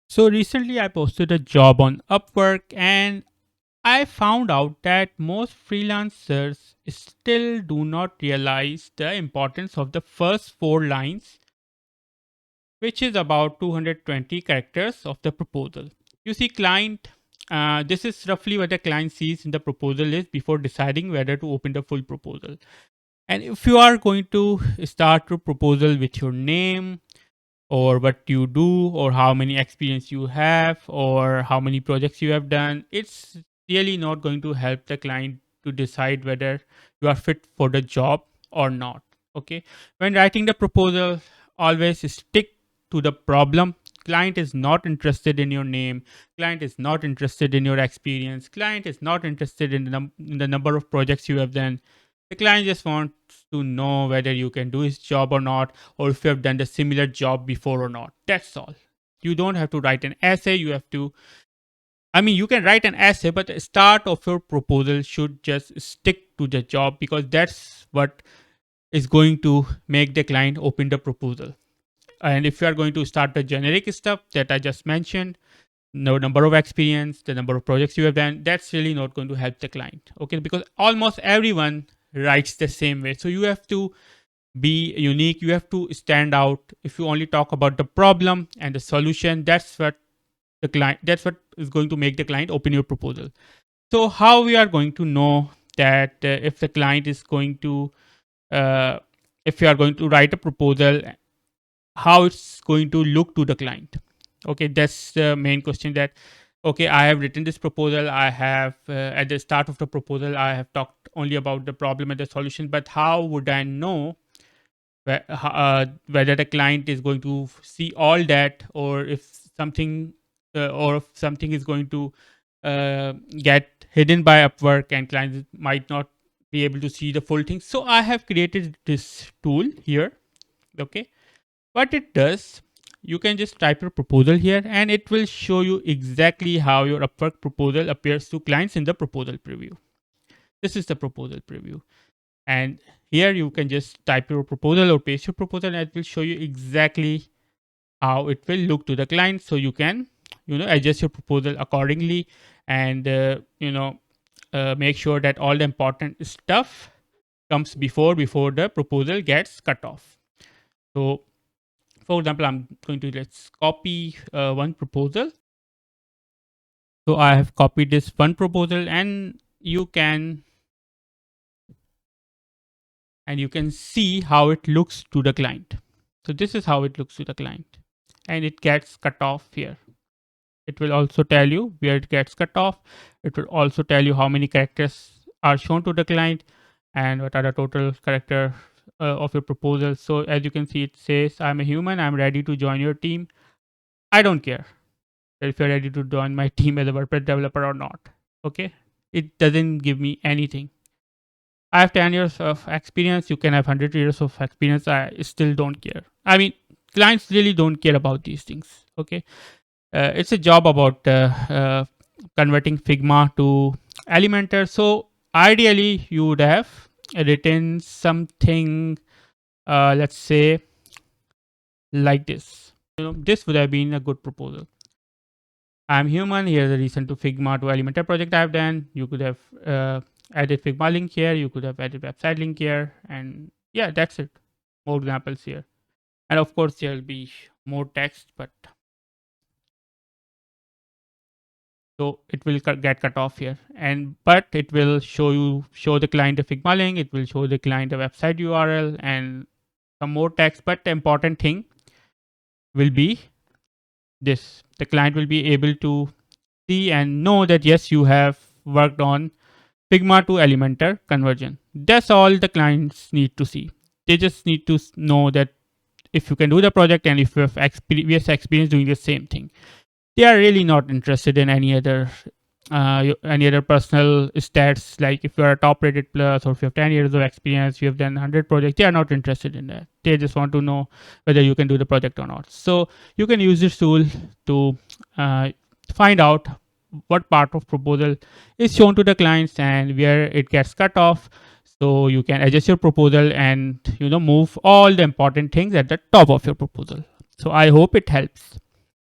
So recently I posted a job on Upwork and I found out that most freelancers still do not realize the importance of the first four lines, which is about 220 characters of the proposal. You see, this is roughly what the client sees in the proposal is before deciding whether to open the full proposal. And if you are going to start your proposal with your name, or what you do, or how many experience you have, or how many projects you have done, it's really not going to help the client to decide whether you are fit for the job or not. Okay, when writing the proposal, always stick to the problem. Client is not interested in your name, client is not interested in your experience, client is not interested in in the number of projects you have done. The client just wants to know whether you can do his job or not, or if you have done the similar job before or not. That's all. You don't have to write an essay. You have to, I mean, you can write an essay, but the start of your proposal should just stick to the job, because that's what is going to make the client open the proposal. And if you are going to start the generic stuff that I just mentioned, no number of experience, the number of projects you have done, that's really not going to help the client. Okay, because almost everyone writes the same way. So you have to be unique, you have to stand out. If you only talk about the problem and the solution, that's what is going to make the client open your proposal. So how we are going to know that if the client is going to uh, if you are going to write a proposal, how it's going to look to the client? Okay, that's the main question. That okay, I have written this proposal, I have at the start of the proposal I have talked only about the problem and the solution, but how would I know whether the client is going to see all that, or if something is going to get hidden by Upwork and clients might not be able to see the full thing. So I have created this tool here. Okay, what it does, you can just type your proposal here and it will show you exactly how your Upwork proposal appears to clients in the proposal preview. This is the proposal preview, and here you can just type your proposal or paste your proposal and it will show you exactly how it will look to the client, so you can adjust your proposal accordingly, and make sure that all the important stuff comes before the proposal gets cut off. So for example, I'm going to let's copy one proposal. So I have copied this one proposal, and you can see how it looks to the client. So this is how it looks to the client, and it gets cut off here. It will also tell you where it gets cut off. It will also tell you how many characters are shown to the client and what are the total character of your proposal. So as you can see, it says, I'm a human, I'm ready to join your team. I don't care if you're ready to join my team as a WordPress developer or not. Okay, it doesn't give me anything. I have 10 years of experience, you can have 100 years of experience, I still don't care. I mean, clients really don't care about these things. Okay, it's a job about converting Figma to Elementor. So ideally you would have written something, let's say like this. This would have been a good proposal. I'm human, here's a reason to Figma to Elementor project I've done. You could have added Figma link here, you could have added website link here, and yeah, that's it. More examples here, and of course there'll be more text, but so it will get cut off here, and but it will show the client a Figma link, it will show the client a website URL and some more text. But the important thing will be this: the client will be able to see and know that yes, you have worked on Figma to Elementor conversion. That's all the clients need to see. They just need to know that if you can do the project and if you have previous experience doing the same thing. They are really not interested in any other personal stats, like if you are a top rated plus or if you have 10 years of experience, you have done 100 projects. They are not interested in that. They just want to know whether you can do the project or not. So you can use this tool to find out what part of proposal is shown to the clients and where it gets cut off, so you can adjust your proposal and move all the important things at the top of your proposal. So I hope it helps.